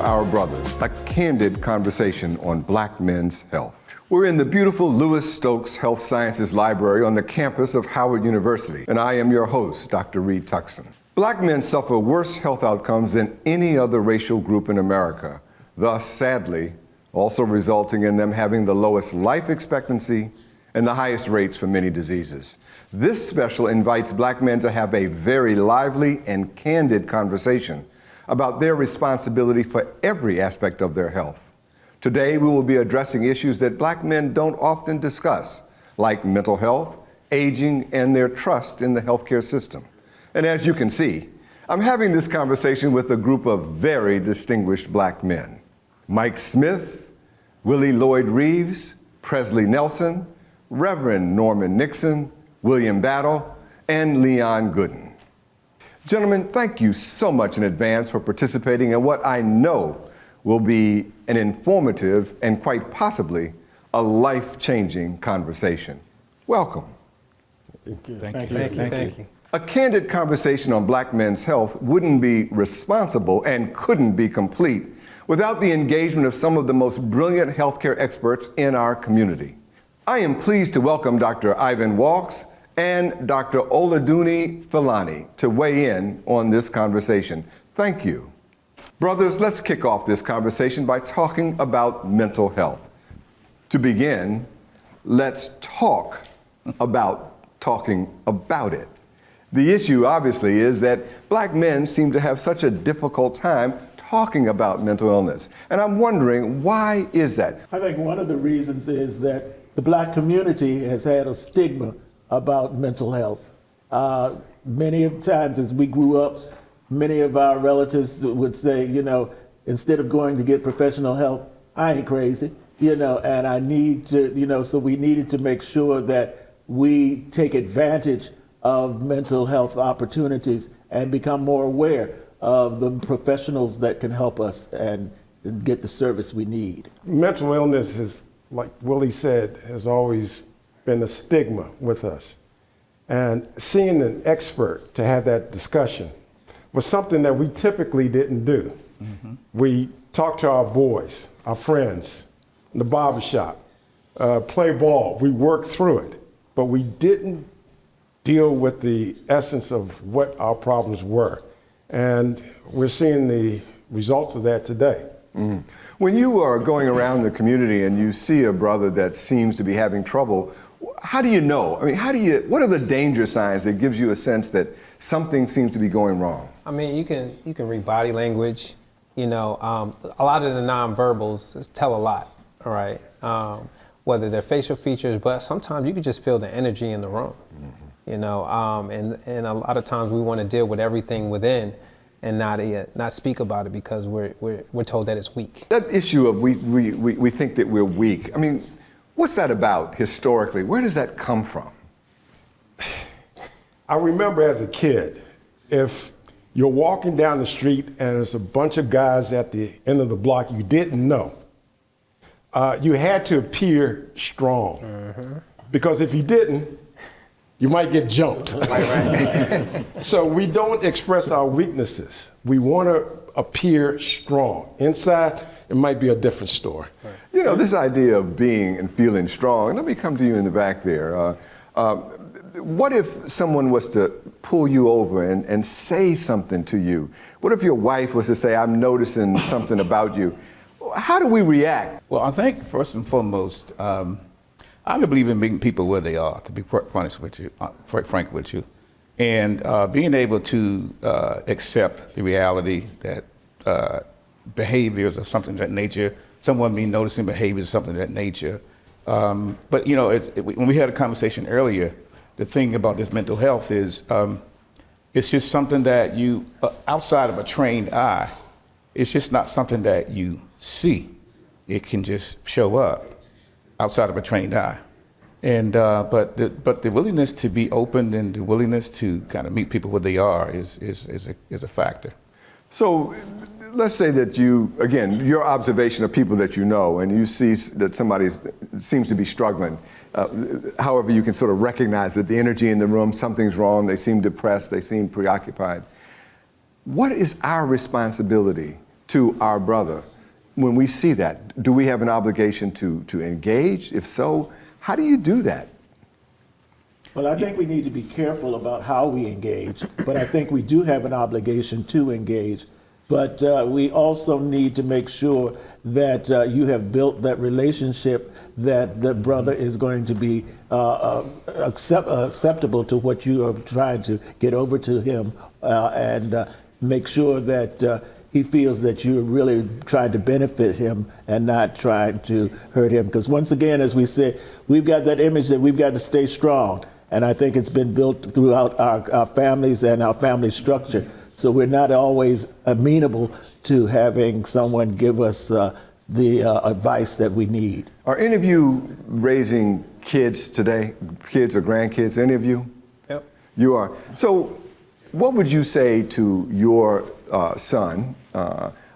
Our Brothers, a candid conversation on black men's health. We're in the beautiful Lewis Stokes Health Sciences Library on the campus of Howard University, and I am your host, Dr. Reed Tuckson. Black men suffer worse health outcomes than any other racial group in America, thus, sadly, also resulting in them having the lowest life expectancy and the highest rates for many diseases. This special invites black men to have a very lively and candid conversation about their responsibility for every aspect of their health. Today, we will be addressing issues that black men don't often discuss, like mental health, aging, and their trust in the healthcare system. And as you can see, I'm having this conversation with a group of very distinguished black men. Mike Smith, Willie Lloyd Reeves, Presley Nelson, Reverend Norman Nixon, William Battle, and Leon Gooden. Gentlemen, thank you so much in advance for participating in what I know will be an informative and quite possibly a life-changing conversation. Welcome. Thank you. Thank you. A candid conversation on black men's health wouldn't be responsible and couldn't be complete without the engagement of some of the most brilliant healthcare experts in our community. I am pleased to welcome Dr. Ivan Walks and Dr. Oladuni Filani to weigh in on this conversation. Thank you. Brothers, let's kick off this conversation by talking about mental health. To begin, let's talk about talking about it. The issue, obviously, is that black men seem to have such a difficult time talking about mental illness. And I'm wondering, why is that? I think one of the reasons is that the black community has had a stigma about mental health. Many of times as we grew up, many of our relatives would say, instead of going to get professional help, I ain't crazy, and I need to, so we needed to make sure that we take advantage of mental health opportunities and become more aware of the professionals that can help us and get the service we need. Mental illness is, like Willie said, has always been a stigma with us. And seeing an expert to have that discussion was something that we typically didn't do. Mm-hmm. We talked to our boys, our friends, in the barbershop, play ball, we worked through it, but we didn't deal with the essence of what our problems were. And we're seeing the results of that today. Mm-hmm. When you are going around the community and you see a brother that seems to be having trouble, how do you know? I mean, what are the danger signs that gives you a sense that something seems to be going wrong? I mean, you can read body language, a lot of the nonverbals tell a lot, all right? Whether they're facial features, but sometimes you can just feel the energy in the room, and a lot of times we want to deal with everything within and not speak about it because we're told that it's weak. That issue of we think that we're weak, I mean, what's that about historically? Where does that come from? I remember as a kid, if you're walking down the street and there's a bunch of guys at the end of the block you didn't know, you had to appear strong. Mm-hmm. Because if you didn't, you might get jumped. Right. So we don't express our weaknesses. We want to appear strong. Inside, it might be a different story. Right. This idea of being and feeling strong, let me come to you in the back there. What if someone was to pull you over and say something to you? What if your wife was to say, I'm noticing something about you? How do we react? Well, I think first and foremost, I believe in meeting people where they are, to be frank with you, and being able to accept the reality that behaviors or something of that nature, someone be noticing behaviors or something of that nature. But when we had a conversation earlier, the thing about this mental health is it's just something that you, outside of a trained eye, it's just not something that you see. It can just show up outside of a trained eye. And but the willingness to be open and the willingness to kind of meet people where they are is a factor. So let's say that your observation of people that you know, and you see that somebody seems to be struggling. However, you can sort of recognize that the energy in the room, something's wrong, they seem depressed, they seem preoccupied. What is our responsibility to our brother, when we see that, do we have an obligation to engage? If so, how do you do that? Well, I think we need to be careful about how we engage, but I think we do have an obligation to engage. But we also need to make sure that you have built that relationship that the brother is going to be acceptable to what you are trying to get over to him, and make sure that he feels that you're really trying to benefit him and not trying to hurt him. Because once again, as we said, we've got that image that we've got to stay strong. And I think it's been built throughout our families and our family structure. So we're not always amenable to having someone give us the advice that we need. Are any of you raising kids today, kids or grandkids, any of you? Yep. You are. So what would you say to your son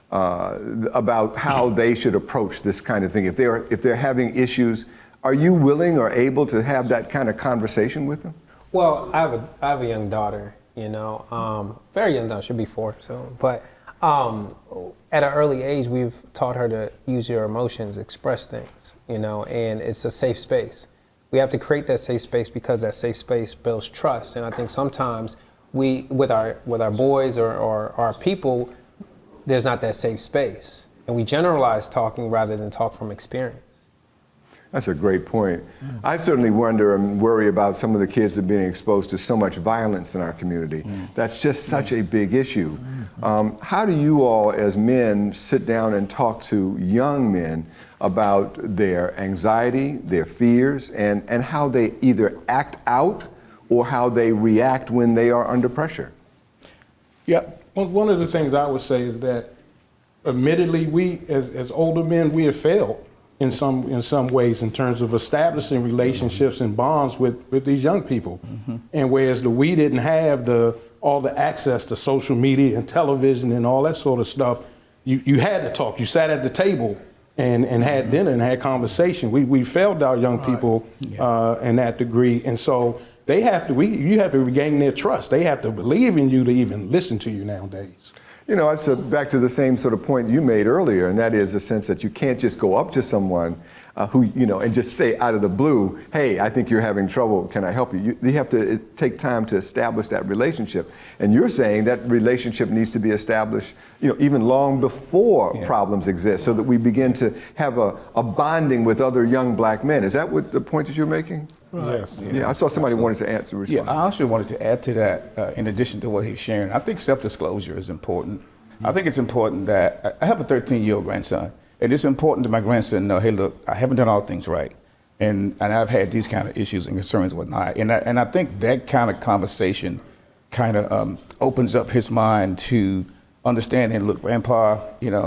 about how they should approach this kind of thing? If they're having issues, are you willing or able to have that kind of conversation with them? Well, I have a young daughter, very young daughter, she'll be 4 soon. But at an early age, we've taught her to use your emotions, express things, and it's a safe space. We have to create that safe space because that safe space builds trust. And I think sometimes with our boys or our people, there's not that safe space. And we generalize talking rather than talk from experience. That's a great point. I certainly wonder and worry about some of the kids that are being exposed to so much violence in our community. That's just such a big issue. How do you all as men sit down and talk to young men about their anxiety, their fears, and how they either act out or how they react when they are under pressure? Yeah, well, one of the things I would say is that admittedly, we as older men, we have failed in some ways in terms of establishing relationships and bonds with these young people. And whereas we didn't have all the access to social media and television and all that sort of stuff, you had to talk. You sat at the table and had dinner and had conversation. We failed our young people in that degree. And so you have to regain their trust. They have to believe in you to even listen to you nowadays. It's back to the same sort of point you made earlier, and that is the sense that you can't just go up to someone and just say out of the blue, hey, I think you're having trouble, can I help you? You have to take time to establish that relationship. And you're saying that relationship needs to be established, even long before problems exist, so that we begin to have a bonding with other young black men. Is that what the point that you're making? Right. Yes. Yeah, I saw somebody wanted to answer. Yeah, I also wanted to add to that, in addition to what he's sharing, I think self-disclosure is important. I think it's important that, I have a 13-year-old grandson, and it's important to my grandson to know, hey, look, I haven't done all things right, and I've had these kind of issues and concerns and whatnot, and I think that kind of conversation kind of opens up his mind to understanding, look, Grandpa,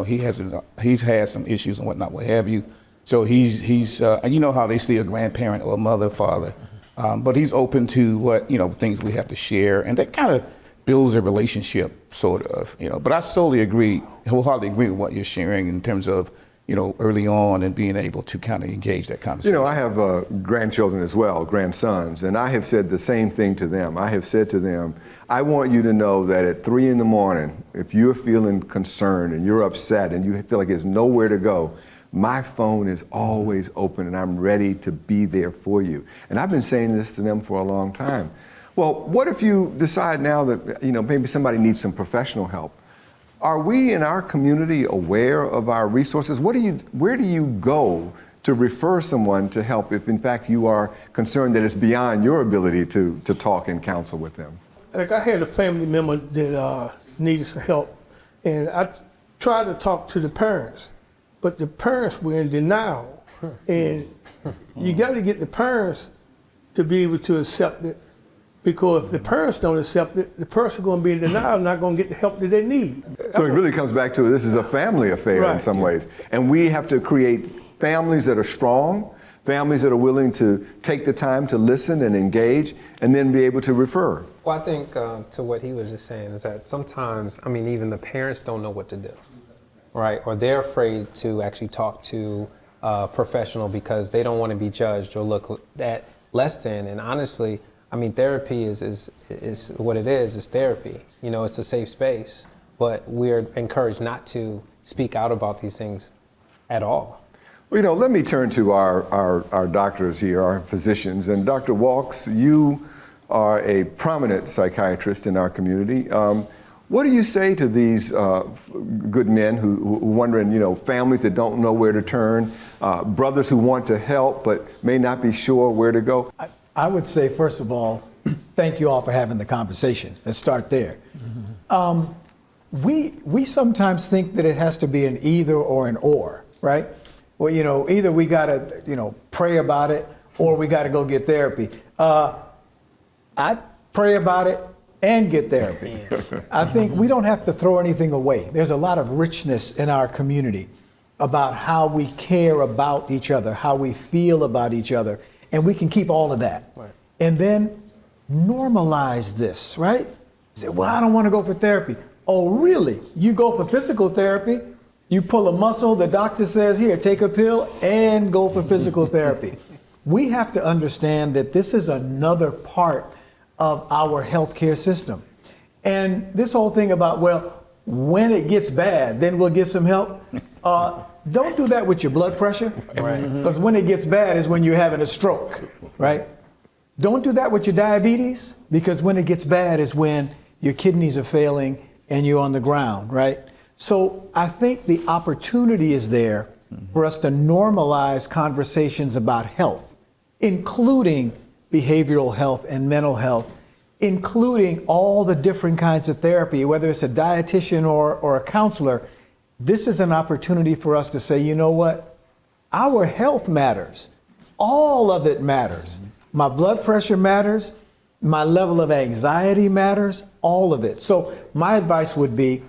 he's had some issues and whatnot, what have you. So he's and you know how they see a grandparent or a mother, father, but he's open to what, things we have to share, and that kind of builds a relationship, sort of, But I wholeheartedly agree with what you're sharing in terms of, early on and being able to kind of engage that conversation. I have grandchildren as well, grandsons, and I have said the same thing to them. I have said to them, I want you to know that at 3 in the morning, if you're feeling concerned and you're upset and you feel like there's nowhere to go, my phone is always open and I'm ready to be there for you. And I've been saying this to them for a long time. Well, what if you decide now that, maybe somebody needs some professional help? Are we in our community aware of our resources? Where do you go to refer someone to help if in fact you are concerned that it's beyond your ability to talk and counsel with them? Like I had a family member that needed some help, and I tried to talk to the parents, but the parents were in denial. And you got to get the parents to be able to accept it, because if the parents don't accept it, the person going to be in denial, not going to get the help that they need. So it really comes back to this is a family affair in some ways. And we have to create families that are strong, families that are willing to take the time to listen and engage, and then be able to refer. Well, I think to what he was just saying is that sometimes, even the parents don't know what to do, right? Or they're afraid to actually talk to a professional because they don't want to be judged or look at less than. And honestly, therapy is what it is therapy. It's a safe space, but we're encouraged not to speak out about these things at all. Well, let me turn to our doctors here, our physicians. And Dr. Walks, you are a prominent psychiatrist in our community. What do you say to these good men who wondering, families that don't know where to turn, brothers who want to help but may not be sure where to go? I would say, first of all, thank you all for having the conversation. Let's start there. We sometimes think that it has to be an either or an or, right? Well, either we got to, pray about it or we got to go get therapy. I pray about it and get therapy. I think we don't have to throw anything away. There's a lot of richness in our community about how we care about each other, how we feel about each other, and we can keep all of that. Right. And then normalize this, right? Say, well, I don't want to go for therapy. Oh, really? You go for physical therapy, you pull a muscle, the doctor says, here, take a pill and go for physical therapy. We have to understand that this is another part of our healthcare system. And this whole thing about, well, when it gets bad, then we'll get some help. Don't do that with your blood pressure, because when it gets bad is when you're having a stroke, right? Don't do that with your diabetes, because when it gets bad is when your kidneys are failing and you're on the ground, right? So I think the opportunity is there for us to normalize conversations about health, including behavioral health and mental health, including all the different kinds of therapy, whether it's a dietitian or a counselor. This is an opportunity for us to say, you know what? Our health matters. All of it matters. My blood pressure matters. My level of anxiety matters. All of it. So my advice would be,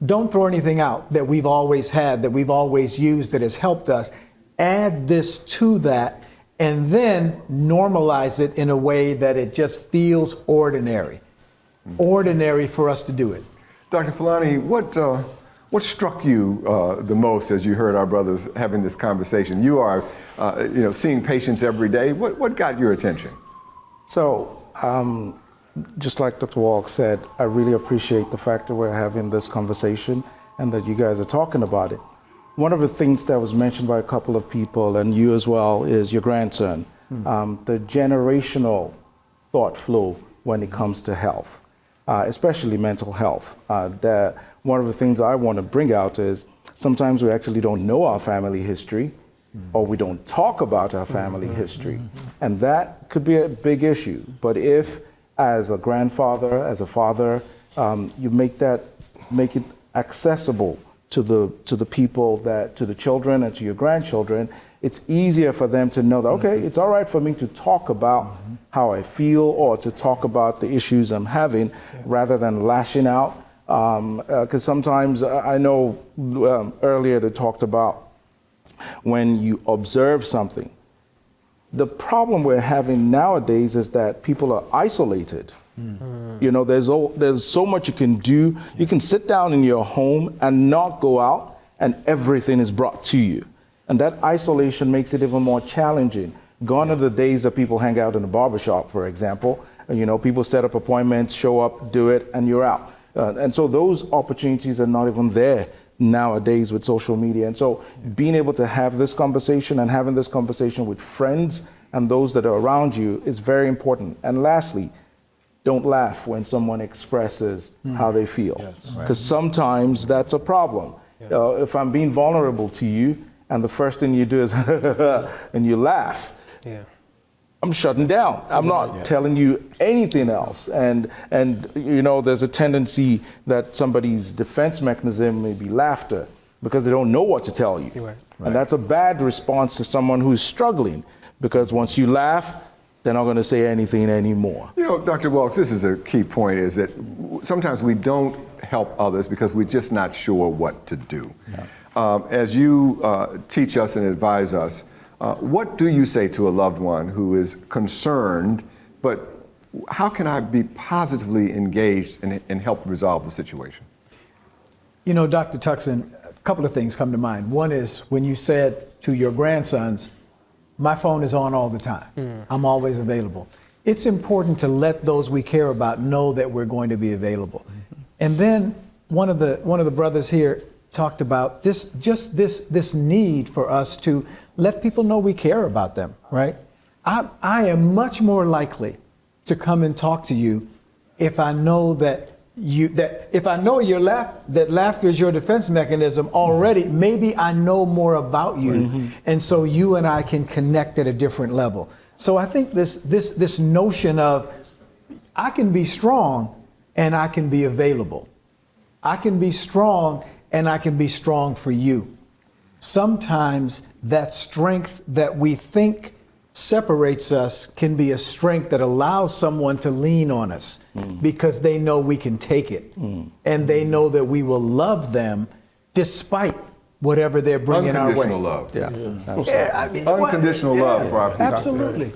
don't throw anything out that we've always had, that we've always used, that has helped us. Add this to that, and then normalize it in a way that it just feels ordinary. Ordinary for us to do it. Dr. Fulani, what struck you the most as you heard our brothers having this conversation? You are, seeing patients every day. What got your attention? So, just like Dr. Walk said, I really appreciate the fact that we're having this conversation and that you guys are talking about it. One of the things that was mentioned by a couple of people, and you as well, is your grandson. The generational thought flow when it comes to health, especially mental health. One of the things I want to bring out is sometimes we actually don't know our family history, or we don't talk about our family history. And that could be a big issue. But if, as a grandfather, as a father, you make it accessible to the people, to the children and to your grandchildren, it's easier for them to know that, okay, it's all right for me to talk about how I feel or to talk about the issues I'm having rather than lashing out. Because sometimes I know earlier they talked about when you observe something. The problem we're having nowadays is that people are isolated. There's so much you can do. You can sit down in your home and not go out, and everything is brought to you. And that isolation makes it even more challenging. Gone are the days that people hang out in a barbershop, for example. People set up appointments, show up, do it, and you're out. And so those opportunities are not even there nowadays with social media. And so being able to have this conversation and having this conversation with friends and those that are around you is very important. And lastly, don't laugh when someone expresses how they feel, because sometimes that's a problem. If I'm being vulnerable to you and the first thing you do is and you laugh, I'm shutting down. I'm not telling you anything else. And there's a tendency that somebody's defense mechanism may be laughter because they don't know what to tell you. And that's a bad response to someone who's struggling, because once you laugh, they're not going to say anything anymore. Dr. Walks, this is a key point, is that sometimes we don't help others because we're just not sure what to do. As you teach us and advise us, what do you say to a loved one who is concerned, but how can I be positively engaged and help resolve the situation? Dr. Tuckson, a couple of things come to mind. One is when you said to your grandsons, my phone is on all the time. I'm always available. It's important to let those we care about know that we're going to be available. And then one of the brothers here talked about this need for us to let people know we care about them, right? I am much more likely to come and talk to you if I know that if I know that laughter is your defense mechanism already, maybe I know more about you, and so you and I can connect at a different level. So I think this notion of I can be strong and I can be available. I can be strong and I can be strong for you. Sometimes that strength that we think separates us can be a strength that allows someone to lean on us because they know we can take it and they know that we will love them despite whatever they're bringing our way. Unconditional love. Yeah, I mean, Unconditional love for our people. Absolutely.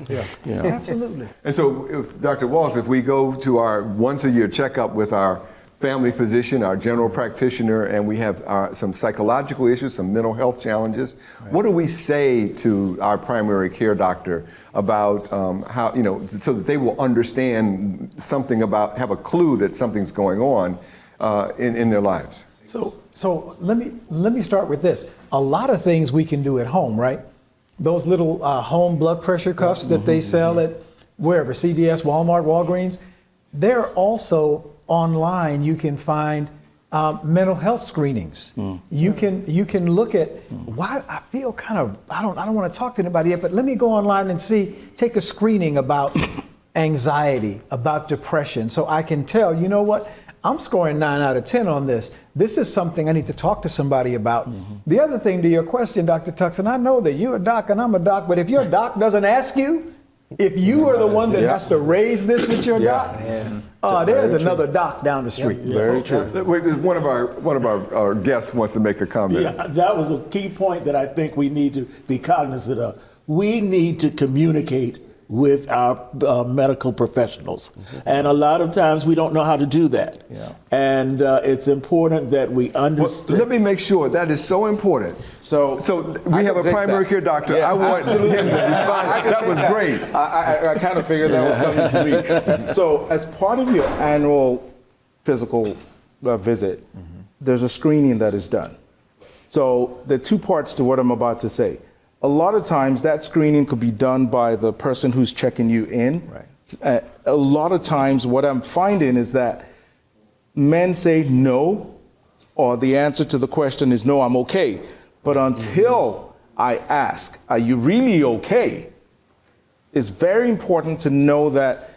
Absolutely. And so, Dr. Walsh, if we go to our once-a-year checkup with our family physician, our general practitioner, and we have some psychological issues, some mental health challenges, what do we say to our primary care doctor about how, so that they will understand something about, have a clue that something's going on in their lives? So let me start with this. A lot of things we can do at home, right? Those little home blood pressure cuffs that they sell at wherever, CVS, Walmart, Walgreens, they're also online. You can find mental health screenings. You can look at why I feel kind of, I don't want to talk to anybody yet, but let me go online and take a screening about anxiety, about depression, so I can tell, you know what, I'm scoring 9 out of 10 on this. This is something I need to talk to somebody about. The other thing to your question, Dr. Tuckson, I know that you're a doc and I'm a doc, but if your doc doesn't ask you, if you are the one that has to raise this with your doc, there's another doc down the street. Very true. One of our guests wants to make a comment. Yeah, that was a key point that I think we need to be cognizant of. We need to communicate with our medical professionals. And a lot of times we don't know how to do that. And it's important that we understand. Well, let me make sure that is so important. So we have a primary care doctor. I want him to respond. That was great. I kind of figured that was coming to me. So as part of your annual physical visit, there's a screening that is done. So there are two parts to what I'm about to say. A lot of times that screening could be done by the person who's checking you in. Right. A lot of times what I'm finding is that men say no, or the answer to the question is no, I'm okay. But until I ask, are you really okay? It's very important to know that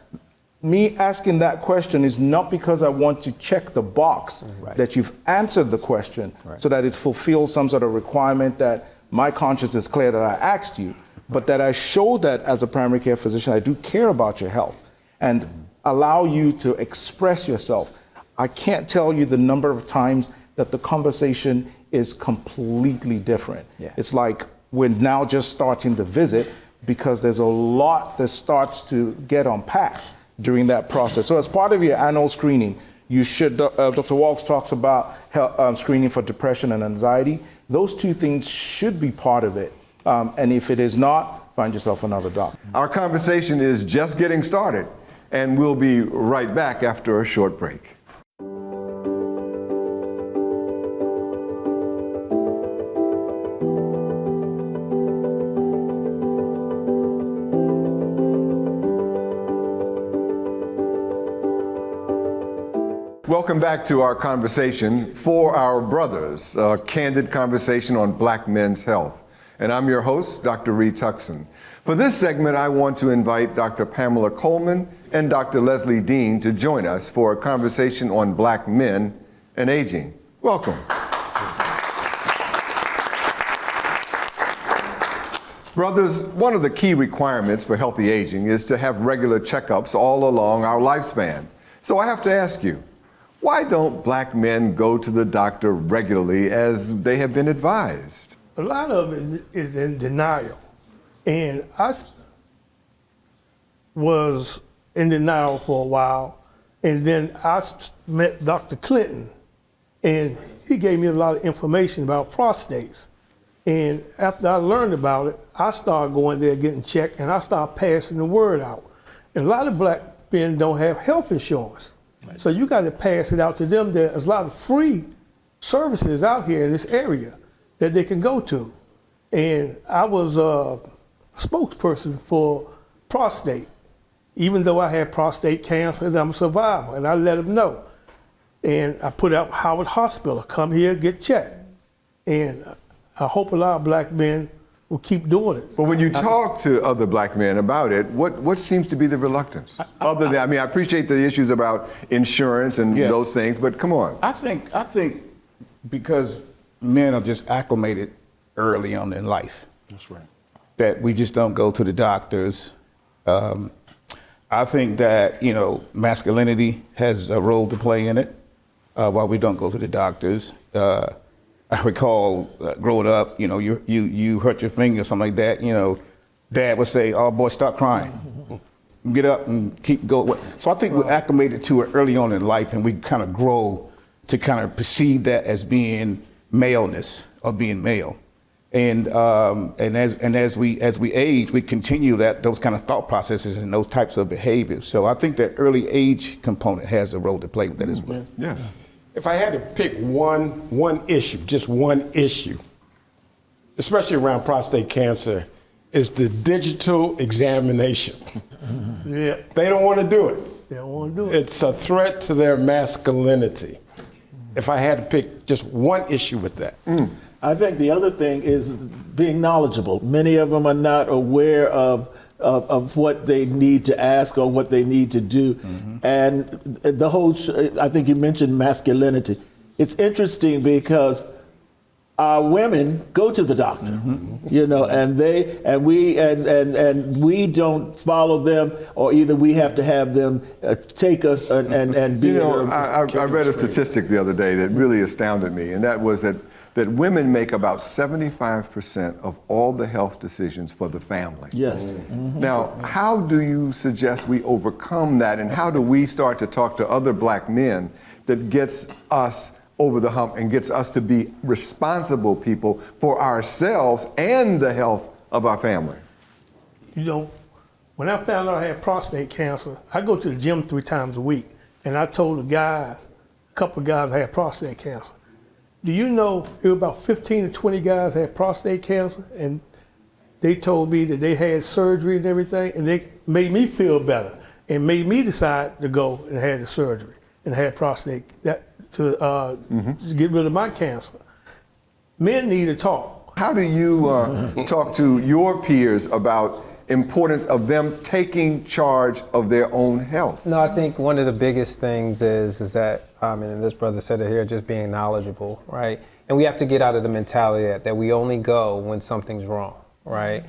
me asking that question is not because I want to check the box that you've answered the question so that it fulfills some sort of requirement that my conscience is clear that I asked you, but that I show that as a primary care physician, I do care about your health and allow you to express yourself. I can't tell you the number of times that the conversation is completely different. It's like we're now just starting the visit because there's a lot that starts to get unpacked during that process. So as part of your annual screening, you should, Dr. Walsh talks about screening for depression and anxiety. Those two things should be part of it. And if it is not, find yourself another doc. Our conversation is just getting started, and we'll be right back after a short break. Welcome back to our conversation for our brothers, a candid conversation on black men's health. And I'm your host, Dr. Reed Tuckson. For this segment, I want to invite Dr. Pamela Coleman and Dr. Leslie Dean to join us for a conversation on black men and aging. Welcome. Brothers, one of the key requirements for healthy aging is to have regular checkups all along our lifespan. So I have to ask you, why don't black men go to the doctor regularly as they have been advised? A lot of it is in denial. And I was in denial for a while. And then I met Dr. Clinton, and he gave me a lot of information about prostates. And after I learned about it, I started going there getting checked, and I started passing the word out. And a lot of black men don't have health insurance. So you got to pass it out to them. There's a lot of free services out here in this area that they can go to. And I was a spokesperson for prostate. Even though I had prostate cancer and I'm a survivor, and I let them know. And I put out Howard Hospital, come here, get checked. And I hope a lot of black men will keep doing it. But when you talk to other black men about it, what seems to be the reluctance? Other than, I mean, I appreciate the issues about insurance and Yeah. those things, but come on. I think because men are just acclimated early on in life. That's right. That we just don't go to the doctors. I think that, you know, masculinity has a role to play in it, while we don't go to the doctors. I recall growing up, you know, you hurt your finger or something like that, you know, dad would say, "Oh boy, stop crying. Get up and keep going." So I think we're acclimated to it early on in life, and we kind of grow to kind of perceive that as being maleness or being male. And as we age, we continue those kind of thought processes and those types of behaviors. So I think that early age component has a role to play with that as well. Yes. If I had to pick one issue, just one issue, especially around prostate cancer, is the digital examination. Yeah, They don't want to do it. they don't want to do it. It's a threat to their masculinity. If I had to pick just one issue with that. I think the other thing is being knowledgeable. Many of them are not aware of what they need to ask or what they need to do. And the whole, I think you mentioned masculinity. It's interesting because our women go to the doctor, you know, and we don't follow them, or either we have to have them take us and be. You know, I read a statistic the other day that really astounded me, and that was that women make about 75% of all the health decisions for the family. Yes. Now, how do you suggest we overcome that, and how do we start to talk to other black men that gets us over the hump and gets us to be responsible people for ourselves and the health of our family? You know, when I found out I had prostate cancer, I go to the gym 3 times a week, and I told a couple of guys I had prostate cancer. Do you know there were about 15 to 20 guys that had prostate cancer, and they told me that they had surgery and everything, and they made me feel better and made me decide to go and have the surgery and have prostate to get rid of my cancer. Men need to talk. How do you talk to your peers about importance of them taking charge of their own health? No, I think one of the biggest things is that, and this brother said it here, just being knowledgeable, right? And we have to get out of the mentality that we only go when something's wrong, right?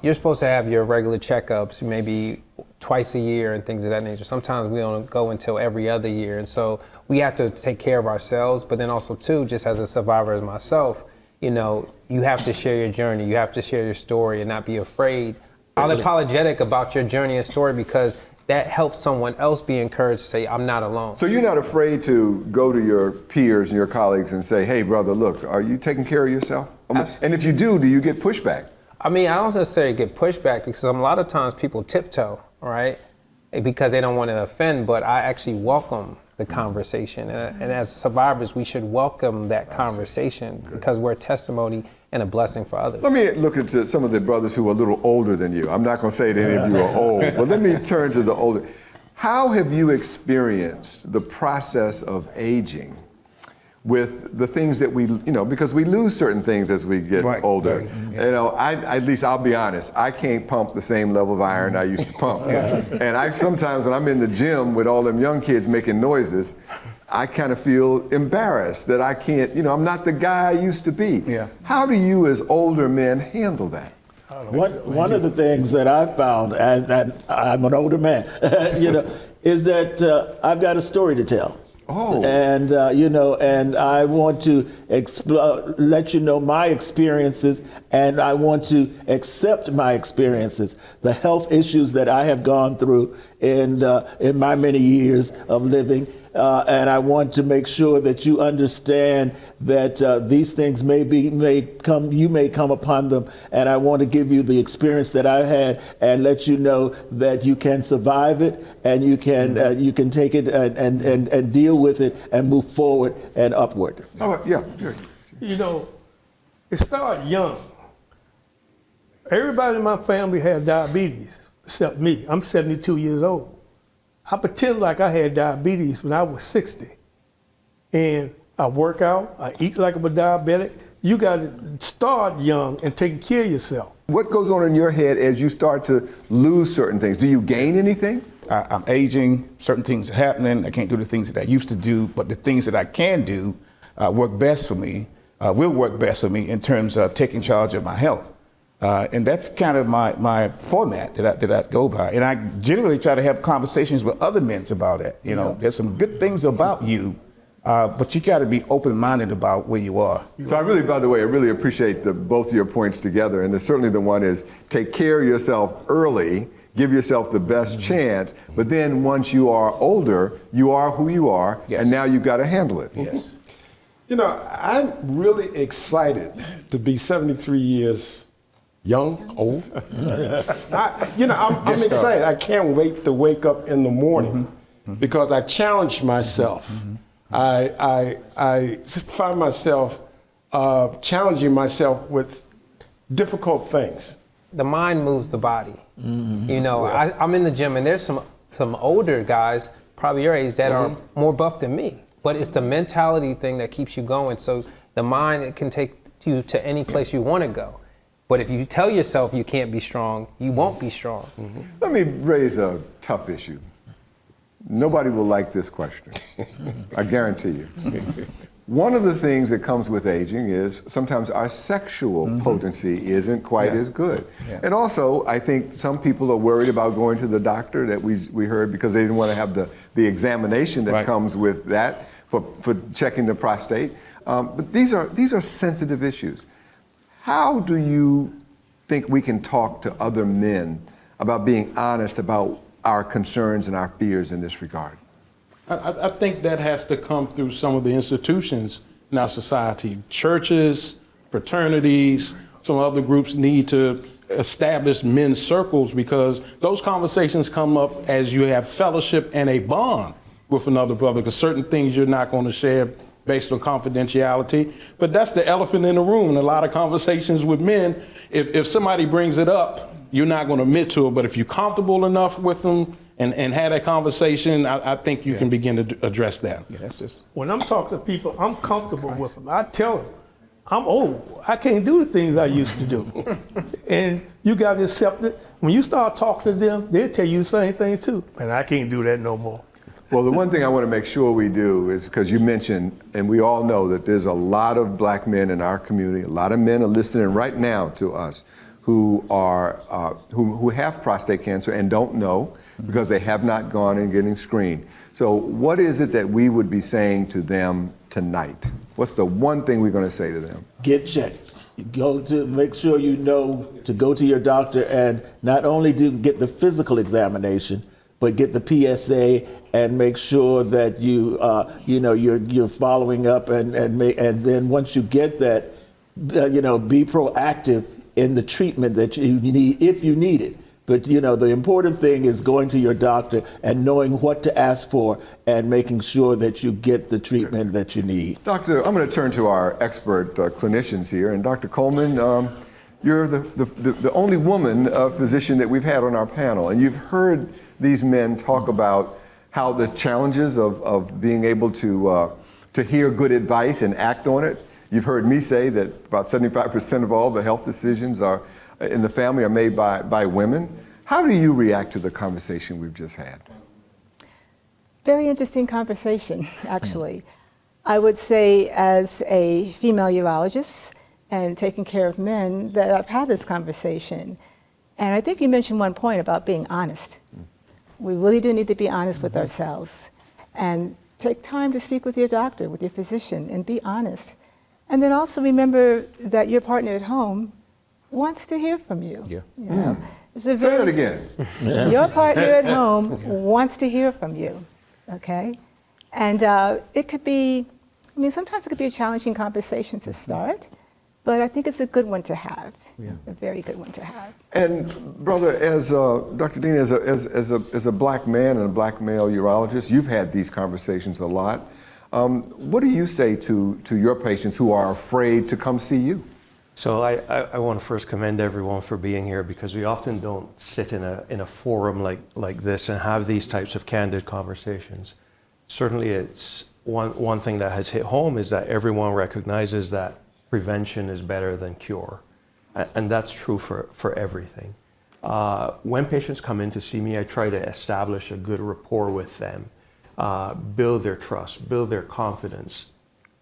You're supposed to have your regular checkups, maybe twice a year and things of that nature. Sometimes we don't go until every other year. And so we have to take care of ourselves, but then also too, just as a survivor as myself, you know, you have to share your journey. You have to share your story and not be afraid, unapologetic about your journey and story, because that helps someone else be encouraged to say, I'm not alone. So you're not afraid to go to your peers and your colleagues and say, hey, brother, look, are you taking care of yourself? And if you do you get pushback? I mean, I don't necessarily get pushback because a lot of times people tiptoe, right? Because they don't want to offend, but I actually welcome the conversation. And as survivors, we should welcome that conversation because we're a testimony and a blessing for others. Let me look at some of the brothers who are a little older than you. I'm not going to say that any of you are old, but let me turn to the older. How have you experienced the process of aging with the things that we, you know, because we lose certain things as we get older. Right. You know, at least I'll be honest, I can't pump the same level of iron I used to pump. And I sometimes when I'm in the gym with all them young kids making noises, I kind of feel embarrassed that I can't, you know, I'm not the guy I used to be. Yeah. How do you as older men handle that? One of the things that I found, and I'm an older man, you know, is that I've got a story to tell. Oh. And, you know, and I want to let you know my experiences, and I want to accept my experiences, the health issues that I have gone through in my many years of living. and I want to make sure that you understand that these things you may come upon them, and I want to give you the experience that I had and let you know that you can survive it, and you can take it and deal with it and move forward and upward. Oh, yeah, sure. You know, it started young. Everybody in my family had diabetes except me. I'm 72 years old. I pretend like I had diabetes when I was 60. And I work out, I eat like I'm a diabetic. You got to start young and take care of yourself. What goes on in your head as you start to lose certain things? Do you gain anything? I'm aging, certain things are happening. I can't do the things that I used to do, but the things that I can do work best for me, will work best for me in terms of taking charge of my health. And that's kind of my format that I go by. And I generally try to have conversations with other men about it. You know, there's some good things about you, but you got to be open-minded about where you are. So I really, by the way, I really appreciate both of your points together. And certainly the one is take care of yourself early, give yourself the best chance, but then once you are older, you are who you are, Yes. and now you've got to handle it. Yes. You know, I'm really excited to be 73 years young, old. I'm excited. I can't wait to wake up in the morning because I challenge myself. I find myself challenging myself with difficult things. The mind moves the body. You know, I'm in the gym, and there's some older guys, probably your age, that are more buff than me. But it's the mentality thing that keeps you going. So the mind, it can take you to any place you want to go. But if you tell yourself you can't be strong, you won't be strong. Let me raise a tough issue. Nobody will like this question. I guarantee you. One of the things that comes with aging is sometimes our sexual potency isn't quite as good. Yeah. And also, I think some people are worried about going to the doctor that we heard because they didn't want to have the examination that comes with that for checking the prostate. But these are sensitive issues. How do you think we can talk to other men about being honest about our concerns and our fears in this regard? I think that has to come through some of the institutions in our society. Churches, fraternities, some other groups need to establish men's circles because those conversations come up as you have fellowship and a bond with another brother, because certain things you're not going to share based on confidentiality. But that's the elephant in the room in a lot of conversations with men. If somebody brings it up, you're not going to admit to it. But if you're comfortable enough with them and had that conversation, I think you can begin to address that. Yeah, that's just. When I'm talking to people, I'm comfortable with them. I tell them, I'm old. I can't do the things I used to do. And you got to accept it. When you start talking to them, they'll tell you the same thing too. And I can't do that no more. Well, the one thing I want to make sure we do is, because you mentioned, and we all know that there's a lot of black men in our community, a lot of men are listening right now to us who have prostate cancer and don't know because they have not gone and getting screened. So what is it that we would be saying to them tonight? What's the one thing we're going to say to them? Get checked. Make sure you know to go to your doctor and not only get the physical examination, but get the PSA and make sure that you're following up and then once you get that, be proactive in the treatment that you need if you need it. But the important thing is going to your doctor and knowing what to ask for and making sure that you get the treatment that you need. Doctor, I'm going to turn to our expert clinicians here, and Dr. Coleman, you're the only woman physician that we've had on our panel, and you've heard these men talk about how the challenges of being able to hear good advice and act on it. You've heard me say that about 75% of all the health decisions in the family are made by women. How do you react to the conversation we've just had? Very interesting conversation, actually. I would say as a female urologist and taking care of men that I've had this conversation. And I think you mentioned one point about being honest. We really do need to be honest with ourselves and take time to speak with your doctor, with your physician, and be honest. And then also remember that your partner at home wants to hear from you. Yeah. You know? Say it again. Your partner at home wants to hear from you, okay? And it could be, I mean, sometimes it could be a challenging conversation to start, but I think it's a good one to have, a very good one to have. And brother, as Dr. Dean, as a black man and a black male urologist, you've had these conversations a lot. What do you say to your patients who are afraid to come see you? So I want to first commend everyone for being here, because we often don't sit in a forum like this and have these types of candid conversations. Certainly it's one thing that has hit home is that everyone recognizes that prevention is better than cure. And that's true for everything. When patients come in to see me, I try to establish a good rapport with them, build their trust, build their confidence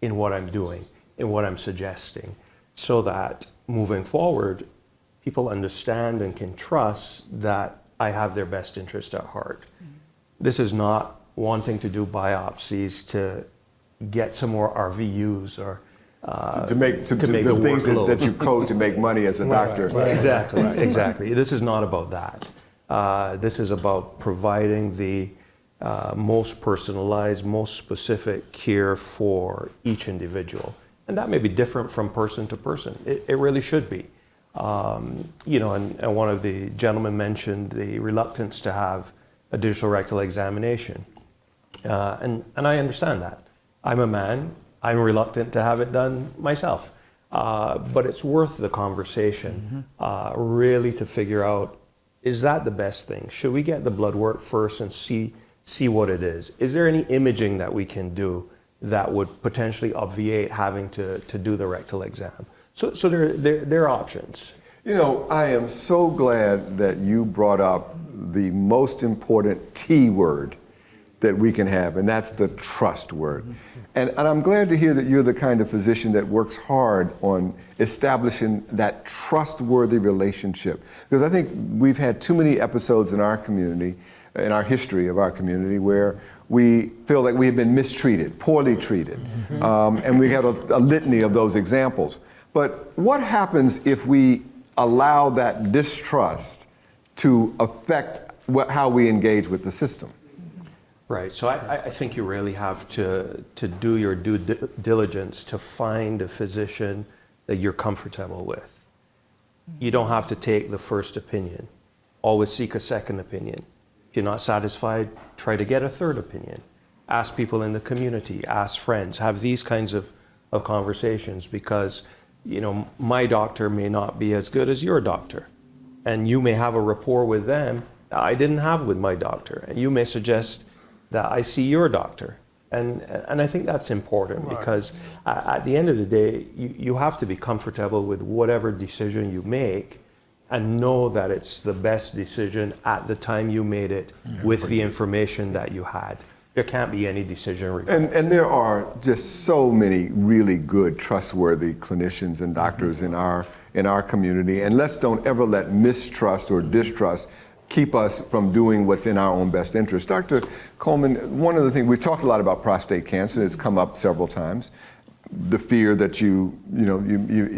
in what I'm doing, in what I'm suggesting, so that moving forward, people understand and can trust that I have their best interest at heart. This is not wanting to do biopsies to get some more RVUs or to make the things that you code to make money as a doctor. Exactly, exactly. This is not about that. This is about providing the most personalized, most specific care for each individual. And that may be different from person to person. It really should be. You know, and one of the gentlemen mentioned the reluctance to have a digital rectal examination. And I understand that. I'm a man. I'm reluctant to have it done myself. But it's worth the conversation, really, to figure out, is that the best thing? Should we get the blood work first and see what it is? Is there any imaging that we can do that would potentially obviate having to do the rectal exam? So there are options. You know, I am so glad that you brought up the most important T word that we can have, and that's the trust word. And I'm glad to hear that you're the kind of physician that works hard on establishing that trustworthy relationship. Because I think we've had too many episodes in our community, in our history of our community, where we feel like we have been mistreated, poorly treated. And we have a litany of those examples. But what happens if we allow that distrust to affect how we engage with the system? Right, so I think you really have to do your due diligence to find a physician that you're comfortable with. You don't have to take the first opinion. Always seek a second opinion. If you're not satisfied, try to get a third opinion. Ask people in the community, ask friends, have these kinds of conversations, because, you know, my doctor may not be as good as your doctor. And you may have a rapport with them that I didn't have with my doctor. And you may suggest that I see your doctor. And I think that's important, because at the end of the day, you have to be comfortable with whatever decision you make and know that it's the best decision at the time you made it with the information that you had. There can't be any decision regret. And there are just so many really good, trustworthy clinicians and doctors in our community. And don't ever let mistrust or distrust keep us from doing what's in our own best interest. Dr. Coleman, one of the things, we've talked a lot about prostate cancer, it's come up several times. The fear that you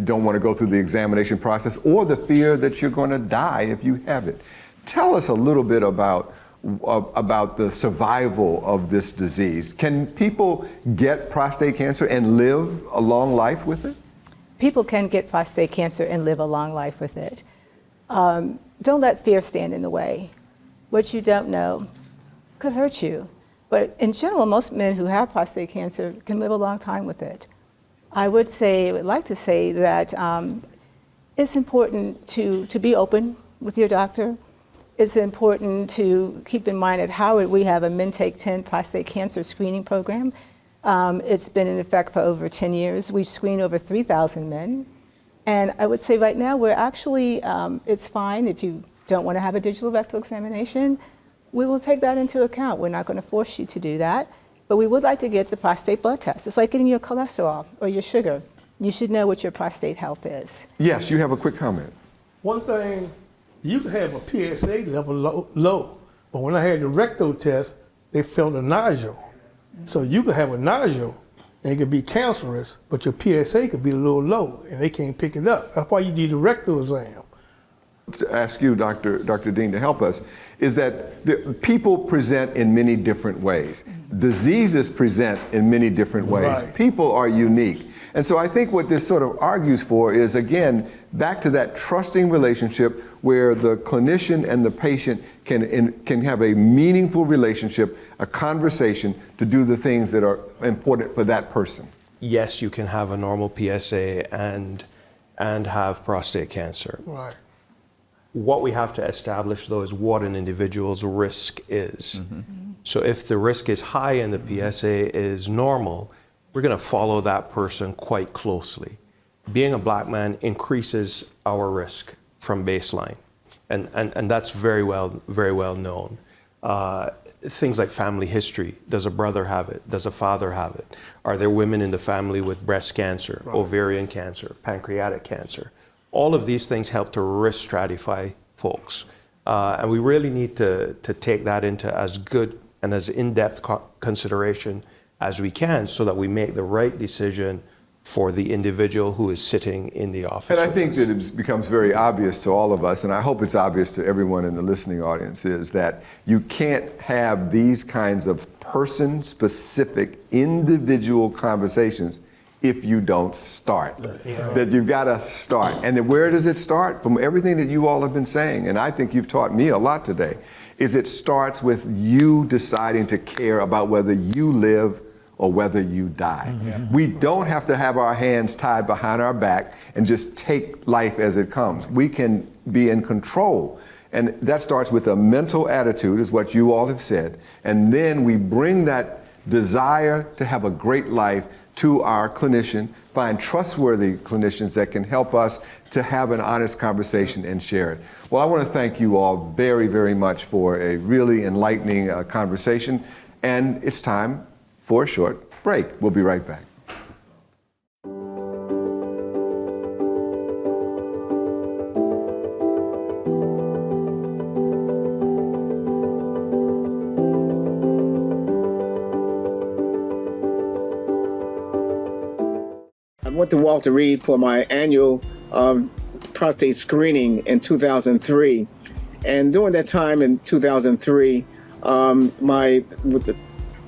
don't want to go through the examination process, or the fear that you're going to die if you have it. Tell us a little bit about the survival of this disease. Can people get prostate cancer and live a long life with it? People can get prostate cancer and live a long life with it. Don't let fear stand in the way. What you don't know could hurt you. But in general, most men who have prostate cancer can live a long time with it. I would like to say that it's important to be open with your doctor. It's important to keep in mind at Howard we have a Men Take 10 prostate cancer screening program. It's been in effect for over 10 years. We've screened over 3,000 men. And I would say right now we're actually, it's fine if you don't want to have a digital rectal examination. We will take that into account. We're not going to force you to do that. But we would like to get the prostate blood test. It's like getting your cholesterol or your sugar. You should know what your prostate health is. Yes, you have a quick comment. One thing, you can have a PSA level low, but when I had the rectal test, they found a nodule. So you could have a nodule, and it could be cancerous, but your PSA could be a little low, and they can't pick it up. That's why you need a rectal exam. to ask you, Dr. Dean, to help us, is that people present in many different ways. Diseases present in many different ways. Right. People are unique. And so I think what this sort of argues for is, again, back to that trusting relationship where the clinician and the patient can have a meaningful relationship, a conversation to do the things that are important for that person. Yes, you can have a normal PSA and have prostate cancer. Right. What we have to establish, though, is what an individual's risk is. So if the risk is high and the PSA is normal, we're going to follow that person quite closely. Being a black man increases our risk from baseline, and that's very well known. Things like family history. Does a brother have it? Does a father have it? Are there women in the family with breast cancer, ovarian cancer, pancreatic cancer? All of these things help to risk stratify folks. And we really need to take that into as good and as in-depth consideration as we can so that we make the right decision for the individual who is sitting in the office. And I think that it becomes very obvious to all of us, and I hope it's obvious to everyone in the listening audience, is that you can't have these kinds of person-specific, individual conversations if you don't start. That you've got to start. And then where does it start? From everything that you all have been saying, and I think you've taught me a lot today, is it starts with you deciding to care about whether you live or whether you die. We don't have to have our hands tied behind our back and just take life as it comes. We can be in control. And that starts with a mental attitude, is what you all have said. And then we bring that desire to have a great life to our clinician, find trustworthy clinicians that can help us to have an honest conversation and share it. Well, I want to thank you all very, very much for a really enlightening conversation. And it's time for a short break. We'll be right back. I went to Walter Reed for my annual prostate screening in 2003. And during that time in 2003,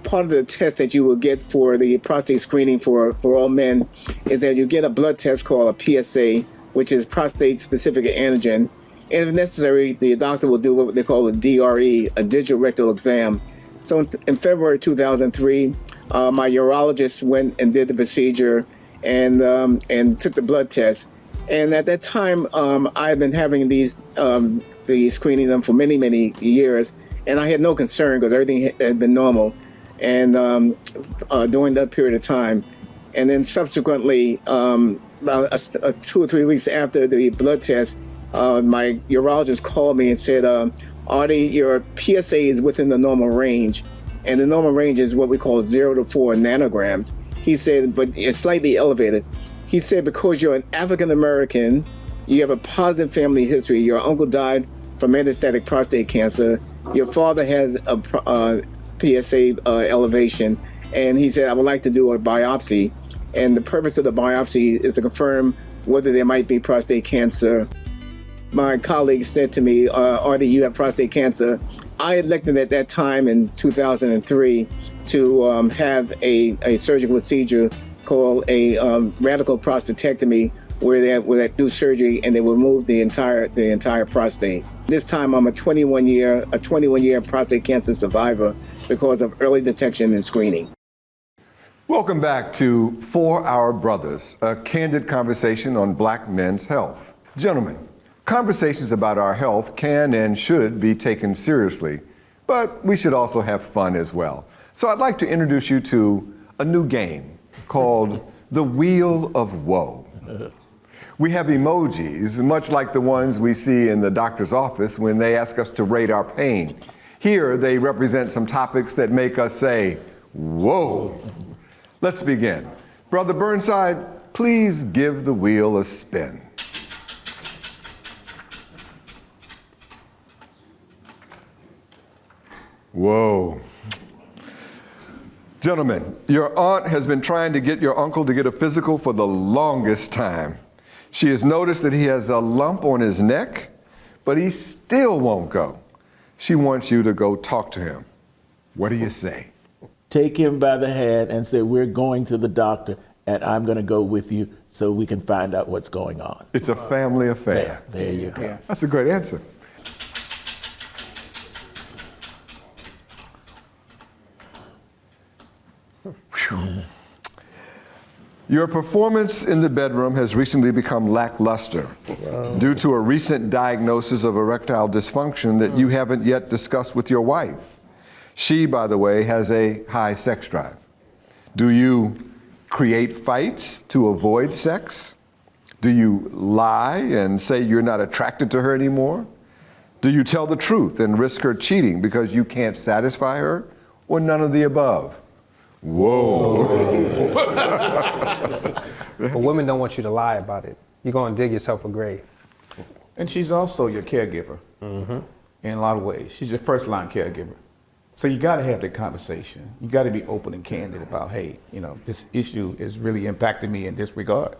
part of the test that you will get for the prostate screening for all men is that you get a blood test called a PSA, which is prostate-specific antigen. And if necessary, the doctor will do what they call a DRE, a digital rectal exam. So in February 2003, my urologist went and did the procedure and took the blood test. And at that time, I had been having these screening them for many, many years, and I had no concern because everything had been normal. And during that period of time, and then subsequently, about 2 or 3 weeks after the blood test, my urologist called me and said, Artie, your PSA is within the normal range, and the normal range is what we call 0 to 4 nanograms. He said, but it's slightly elevated. He said, because you're an African American, you have a positive family history. Your uncle died from metastatic prostate cancer. Your father has a PSA elevation, and he said, I would like to do a biopsy. And the purpose of the biopsy is to confirm whether there might be prostate cancer. My colleague said to me, Artie, you have prostate cancer. I elected at that time in 2003 to have a surgical procedure called a radical prostatectomy, where they do surgery and they will remove the entire prostate. This time I'm a 21-year prostate cancer survivor because of early detection and screening. Welcome back to For Our Brothers, a candid conversation on black men's health. Gentlemen, conversations about our health can and should be taken seriously, but we should also have fun as well. So I'd like to introduce you to a new game called The Wheel of Woe. We have emojis, much like the ones we see in the doctor's office when they ask us to rate our pain. Here, they represent some topics that make us say, whoa. Let's begin. Brother Burnside, please give the wheel a spin. Whoa. Gentlemen, your aunt has been trying to get your uncle to get a physical for the longest time. She has noticed that he has a lump on his neck, but he still won't go. She wants you to go talk to him. What do you say? Take him by the hand and say, we're going to the doctor, and I'm going to go with you so we can find out what's going on. It's a family affair. There you go. That's a great answer. Whew. Your performance in the bedroom has recently become lackluster due to a recent diagnosis of erectile dysfunction that you haven't yet discussed with your wife. She, by the way, has a high sex drive. Do you create fights to avoid sex? Do you lie and say you're not attracted to her anymore? Do you tell the truth and risk her cheating because you can't satisfy her? Or none of the above? Whoa. But women don't want you to lie about it. You're going to dig yourself a grave. And she's also your caregiver in a lot of ways. She's your first line caregiver. So you got to have that conversation. You got to be open and candid about, hey, this issue is really impacting me in this regard.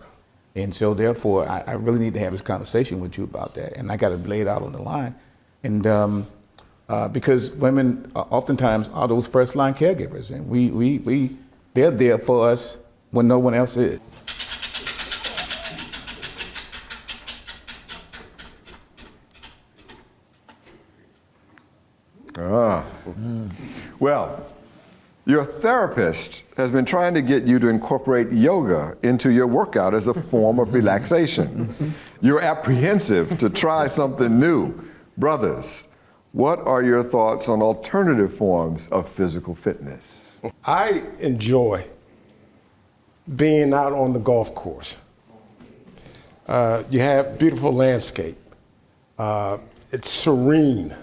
And so therefore, I really need to have this conversation with you about that. And I got to lay it out on the line. And because women oftentimes are those first line caregivers, and they're there for us when no one else is. Well, your therapist has been trying to get you to incorporate yoga into your workout as a form of relaxation. You're apprehensive to try something new. Brothers, what are your thoughts on alternative forms of physical fitness? I enjoy being out on the golf course. You have beautiful landscape. It's serene.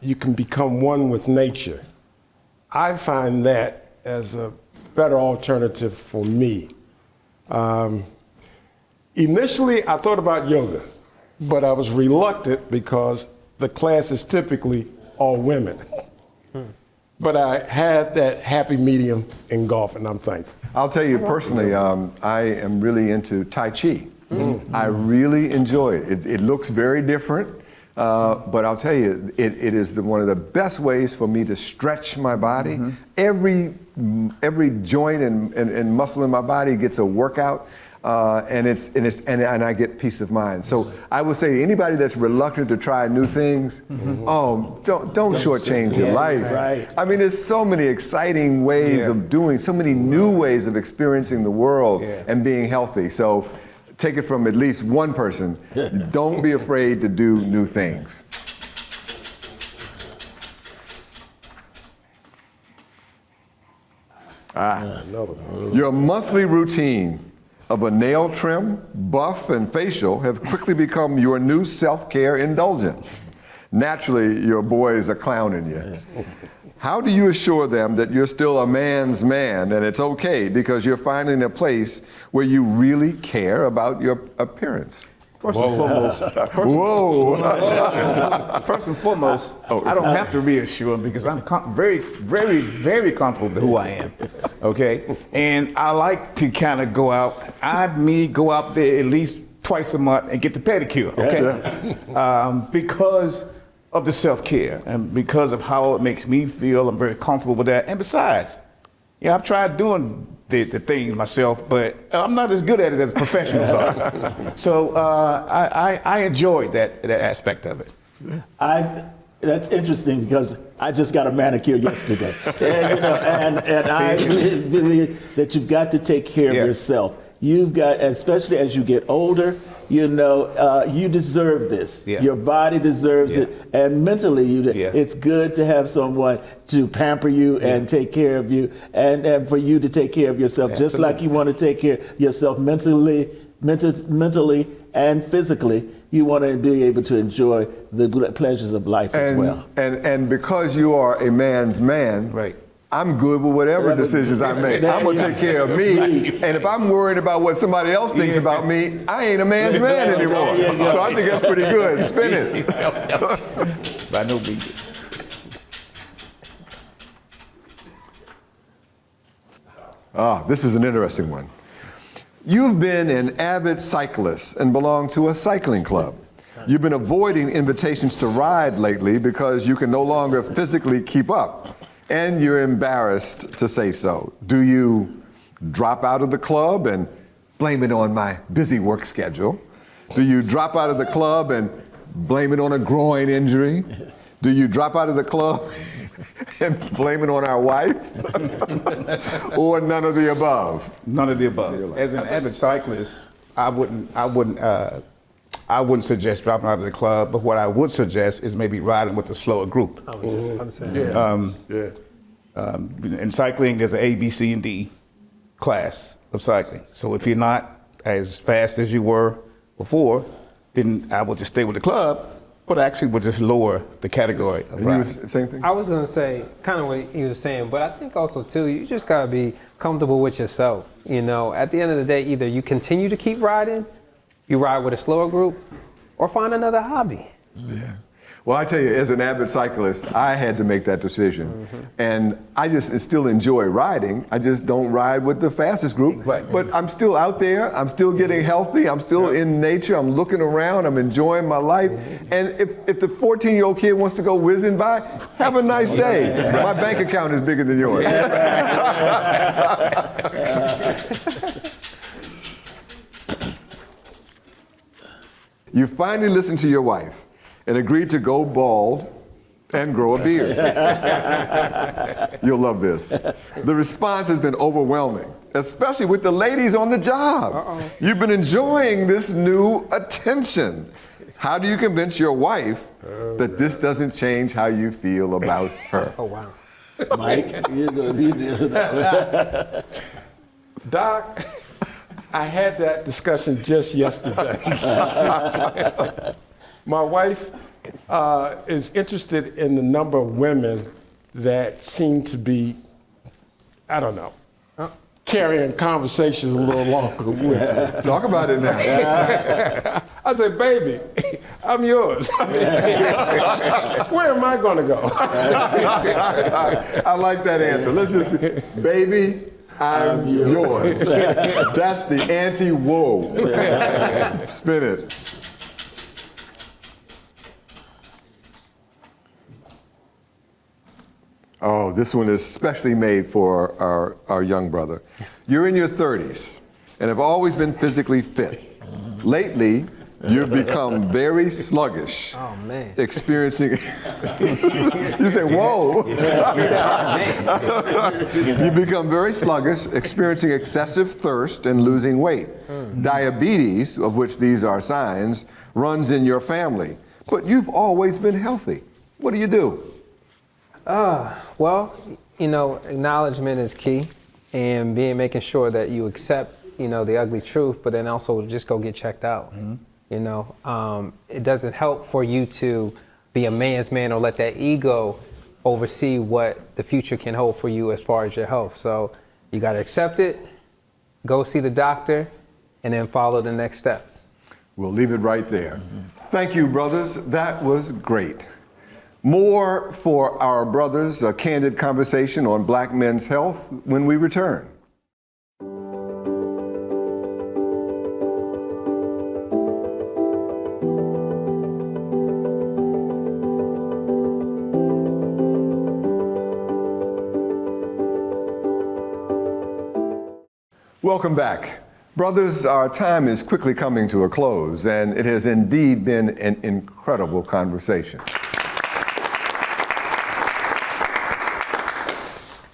You can become one with nature. I find that as a better alternative for me. Initially, I thought about yoga, but I was reluctant because the class is typically all women. But I had that happy medium in golf, and I'm thankful. I'll tell you personally, I am really into Tai Chi. I really enjoy it. It looks very different, but I'll tell you, it is one of the best ways for me to stretch my body. Every joint and muscle in my body gets a workout. And I get peace of mind. So I would say anybody that's reluctant to try new things, don't shortchange your life. Right. I mean, there's so many exciting ways of doing, so many new ways of experiencing the world and being healthy. So take it from at least one person. Don't be afraid to do new things. Your monthly routine of a nail trim, buff, and facial have quickly become your new self-care indulgence. Naturally, your boys are clowning you. How do you assure them that you're still a man's man and it's okay because you're finding a place where you really care about your appearance? First and foremost, first and foremost, I don't have to reassure them because I'm very, very, very comfortable with who I am. Okay, and I like to kind of go out. Go out there at least twice a month and get the pedicure. Okay, because of the self-care and because of how it makes me feel. I'm very comfortable with that. And besides, I've tried doing the thing myself, but I'm not as good at it as professionals are. So I enjoyed that aspect of it. That's interesting because I just got a manicure yesterday, and I believe that you've got to take care of yourself. You've got, especially as you get older, you deserve this. Your body deserves it, and mentally, it's good to have someone to pamper you and take care of you, and for you to take care of yourself, just like you want to take care of yourself mentally and physically. You want to be able to enjoy the pleasures of life as well. And because you are a man's man, I'm good with whatever decisions I make. I'm going to take care of me. And if I'm worried about what somebody else thinks about me, I ain't a man's man anymore. So I think that's pretty good. Spin it. By no means. This is an interesting one. You've been an avid cyclist and belong to a cycling club. You've been avoiding invitations to ride lately because you can no longer physically keep up, and you're embarrassed to say so. Do you drop out of the club and blame it on my busy work schedule? Do you drop out of the club and blame it on a groin injury? Do you drop out of the club and blame it on our wife? Or none of the above? None of the above. As an avid cyclist, I wouldn't suggest dropping out of the club, but what I would suggest is maybe riding with a slower group. I was just about to say. In cycling, there's an A, B, C, and D class of cycling. So if you're not as fast as you were before, then I would just stay with the club, but actually would just lower the category of riding. Same thing? I was gonna say kind of what he was saying, but I think also too, you just gotta be comfortable with yourself. You know, at the end of the day, either you continue to keep riding, you ride with a slower group, or find another hobby. Yeah. Well, I tell you, as an avid cyclist, I had to make that decision. And I just still enjoy riding. I just don't ride with the fastest group. Right. But I'm still out there. I'm still getting healthy. I'm still in nature. I'm looking around. I'm enjoying my life. And if the 14-year-old kid wants to go whizzing by, have a nice day. My bank account is bigger than yours. You finally listened to your wife and agreed to go bald and grow a beard. You'll love this. The response has been overwhelming, especially with the ladies on the job. You've been enjoying this new attention. How do you convince your wife that this doesn't change how you feel about her? Oh, wow. Mike, you do that. Doc, I had that discussion just yesterday. My wife is interested in the number of women that seem to be, I don't know, carrying conversations a little longer with. Talk about it now. I said, baby, I'm yours. Where am I going to go? I like that answer. Let's just, baby, I'm yours. That's the anti-whoa. Spin it. Oh, this one is specially made for our young brother. You're in your 30s and have always been physically fit. Lately, you've become very sluggish. Oh, man. Experiencing, you say, whoa. You've become very sluggish, experiencing excessive thirst and losing weight. Diabetes, of which these are signs, runs in your family. But you've always been healthy. What do you do? Well, you know, acknowledgement is key, and making sure that you accept, you know, the ugly truth, but then also just go get checked out. You know, it doesn't help for you to be a man's man or let that ego oversee what the future can hold for you as far as your health. So you got to accept it, go see the doctor, and then follow the next steps. We'll leave it right there. Thank you, brothers. That was great. More for our brothers, a candid conversation on black men's health when we return. Welcome back. Brothers, our time is quickly coming to a close, and it has indeed been an incredible conversation.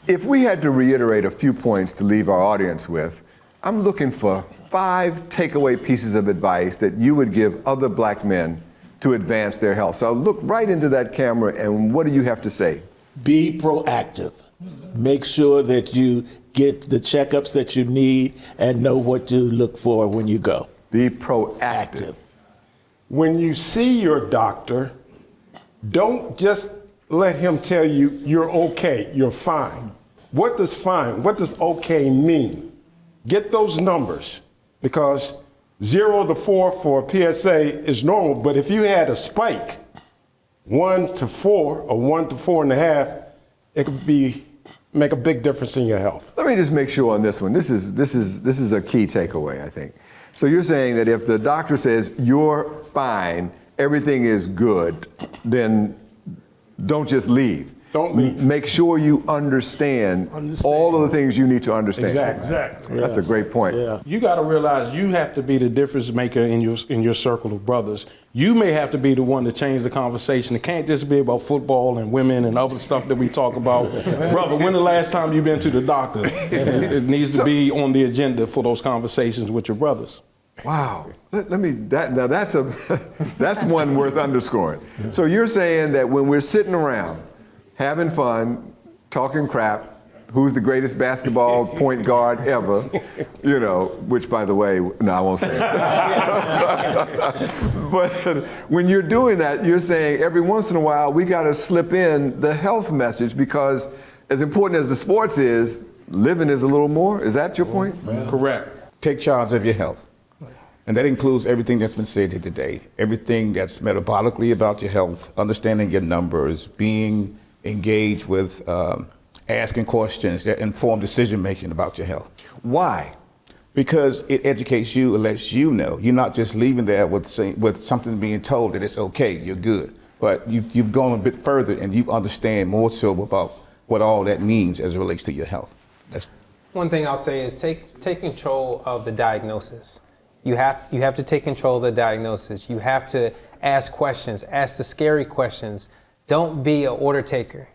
If we had to reiterate a few points to leave our audience with, I'm looking for 5 takeaway pieces of advice that you would give other black men to advance their health. So I'll look right into that camera, and what do you have to say? Be proactive. Make sure that you get the checkups that you need and know what to look for when you go. Be proactive. When you see your doctor, don't just let him tell you you're okay, you're fine. What does fine, what does okay mean? Get those numbers, because 0 to 4 for a PSA is normal, but if you had a spike, 1 to 4 or 1 to 4.5, it could make a big difference in your health. Let me just make sure on this one. This is a key takeaway, I think. So you're saying that if the doctor says you're fine everything is good, then don't just leave. Don't leave. Make sure you understand all of the things you need to understand. Exactly. That's a great point. Yeah. You got to realize you have to be the difference maker in your circle of brothers. You may have to be the one to change the conversation. It can't just be about football and women and other stuff that we talk about. Brother, when the last time you've been to the doctor? It needs to be on the agenda for those conversations with your brothers. Wow. Now that's that's one worth underscoring. So you're saying that when we're sitting around, having fun, talking crap, who's the greatest basketball point guard ever, which by the way, no, I won't say it. But when you're doing that, you're saying every once in a while, we got to slip in the health message, because as important as the sports is, living is a little more. Is that your point? Correct. Take charge of your health. And that includes everything that's been said here today, everything that's metabolically about your health, understanding your numbers, being engaged with asking questions that inform decision-making about your health. Why? Because it educates you, it lets you know. You're not just leaving there with something being told that it's okay, you're good. But you've gone a bit further and you understand more so about what all that means as it relates to your health. That's One thing I'll say is take control of the diagnosis. You have to take control of the diagnosis. You have to ask questions, ask the scary questions. Don't be an order taker.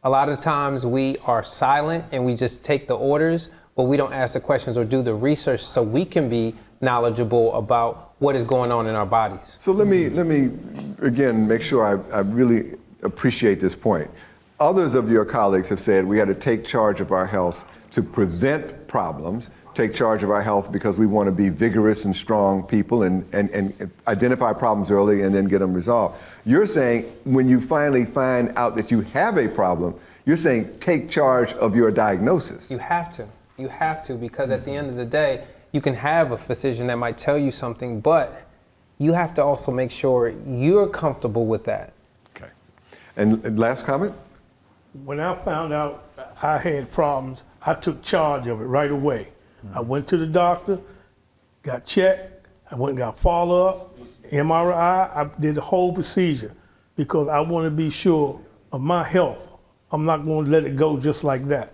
A lot of times we are silent and we just take the orders, but we don't ask the questions or do the research so we can be knowledgeable about what is going on in our bodies. So let me again make sure I really appreciate this point. Others of your colleagues have said we got to take charge of our health to prevent problems, take charge of our health because we want to be vigorous and strong people and identify problems early and then get them resolved. You're saying when you finally find out that you have a problem, you're saying take charge of your diagnosis. You have to. You have to, because at the end of the day, you can have a physician that might tell you something, but you have to also make sure you're comfortable with that. Okay. And last comment? When I found out I had problems, I took charge of it right away. I went to the doctor, got checked, I went and got follow-up, MRI, I did the whole procedure because I want to be sure of my health. I'm not going to let it go just like that.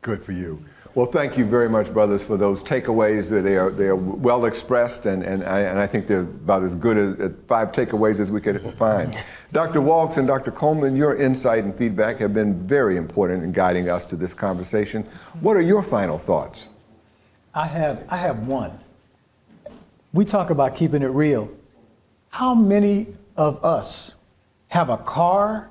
Good for you. Well, thank you very much, brothers, for those takeaways. They are well expressed, and I think they're about as good as 5 takeaways as we could find. Dr. Walks and Dr. Coleman, your insight and feedback have been very important in guiding us to this conversation. What are your final thoughts? I have one. We talk about keeping it real. How many of us have a car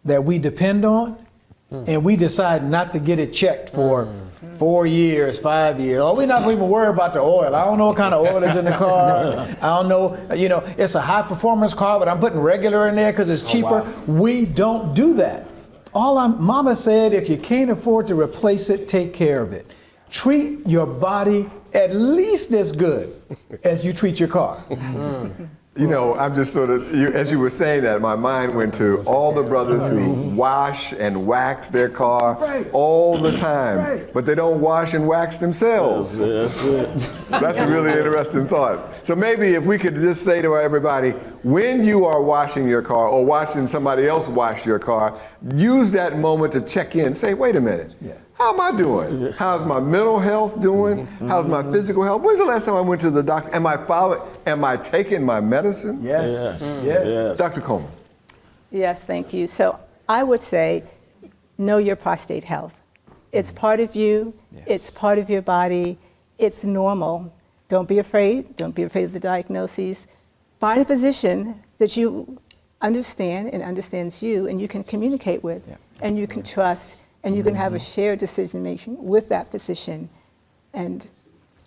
that we depend on and we decide not to get it checked for 4 years, 5 years? Oh, we're not even worried about the oil. I don't know what kind of oil is in the car. I don't know, it's a high performance car, but I'm putting regular in there because it's cheaper. wow. We don't do that. Mama said, if you can't afford to replace it, take care of it. Treat your body at least as good as you treat your car. I'm just as you were saying that, my mind went to all the brothers who wash and wax their car all the time, but they don't wash and wax themselves. That's a really interesting thought. So maybe if we could just say to everybody, when you are washing your car or watching somebody else wash your car, use that moment to check in and say, wait a minute. How am I doing? How's my mental health doing? How's my physical health? When's the last time I went to the doctor? Am I taking my medicine? Yes. Yes. Dr. Coleman. Yes, thank you. So I would say, know your prostate health. It's part of you. It's part of your body. It's normal. Don't be afraid. Don't be afraid of the diagnoses. Find a physician that you understand and understands you and you can communicate with and you can trust and you can have a shared decision making with that physician. And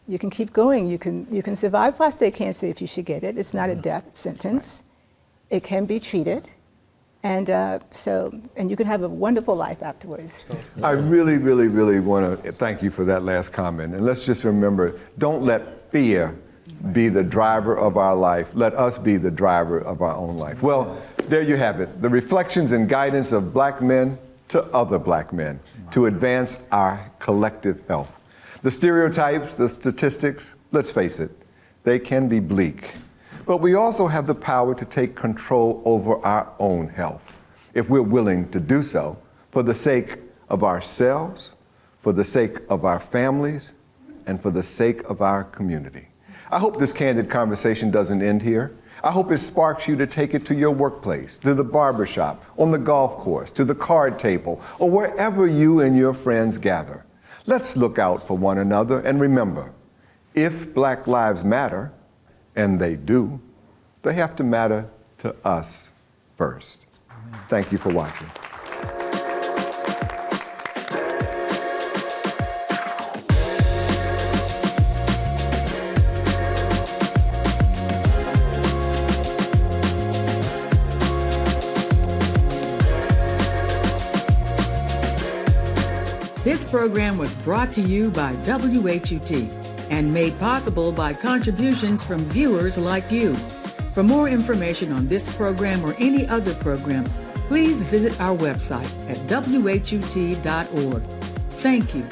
you can keep going. You can survive prostate cancer if you should get it. It's not a death sentence. It can be treated. And you can have a wonderful life afterwards. I really, really, really want to thank you for that last comment. And let's just remember, don't let fear be the driver of our life. Let us be the driver of our own life. Well, there you have it. The reflections and guidance of black men to other black men to advance our collective health. The stereotypes, the statistics, let's face it, they can be bleak. But we also have the power to take control over our own health, if we're willing to do so, for the sake of ourselves, for the sake of our families, and for the sake of our community. I hope this candid conversation doesn't end here. I hope it sparks you to take it to your workplace, to the barbershop, on the golf course, to the card table, or wherever you and your friends gather. Let's look out for one another and remember, if Black lives matter, and they do, they have to matter to us first. Thank you for watching. This program was brought to you by WHUT and made possible by contributions from viewers like you. For more information on this program or any other program, please visit our website at whut.org. Thank you.